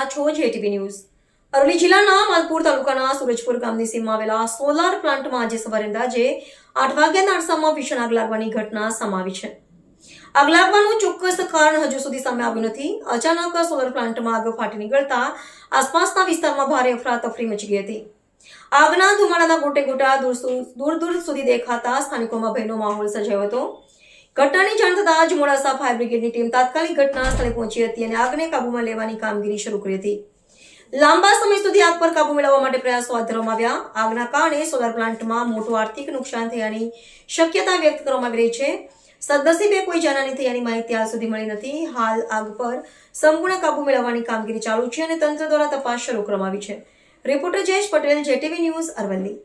રહ્યા છો જેટીવી ન્યૂઝ। અરવલ્લી જિલ્લાના માલપુર તાલુકાના સુરજપુર ગામની સીમમાં આવેલા સોલાર પ્લાન્ટમાં આજે સવારે અંદાજે 8 વાગ્યાના અરસામાં ભીષણ આગ લાગવાની ઘટના સામે આવી છે। આગ લાગવાનું ચોક્કસ કારણ હજુ સુધી સામે આવ્યું નથી। અચાનક સોલાર પ્લાન્ટમાં આગ ફાટી નીકળતા આસપાસના વિસ્તારમાં ભારે અફરાતફરી મચી ગઈ હતી। આગના ધુમાડાના ગોટે ગોટા દૂર દૂર સુધી દેખાતા સ્થાનિકોમાં ભયનો માહોલ સર્જાયો હતો। ઘટનાની જાણ થતાં જ મોડાસા ફાયર બ્રિગેડની ટીમ તાત્કાલિક ઘટના સ્થળે પહોંચી હતી અને આગને કાબૂમાં લેવાની કામગીરી શરૂ કરી હતી। લાંબા સમય સુધી આગ પર કાબૂ મેળવવા માટે પ્રયાસો હાથ ધરવામાં આવ્યા। આગના કારણે સોલાર પ્લાન્ટમાં મોટું આર્થિક નુકસાન થયાની શક્યતા વ્યક્ત કરવામાં આવી રહી છે। સદનસીબે કોઈ જાનહાની થયાની માહિતી હાલ સુધી મળી નથી। હાલ આગ પર સંપૂર્ણ કાબૂ મેળવવાની કામગીરી ચાલુ છે અને તંત્ર દ્વારા તપાસ શરૂ કરવામાં આવી છે। Reporter Jayesh Patel, JTV news, Aravalli.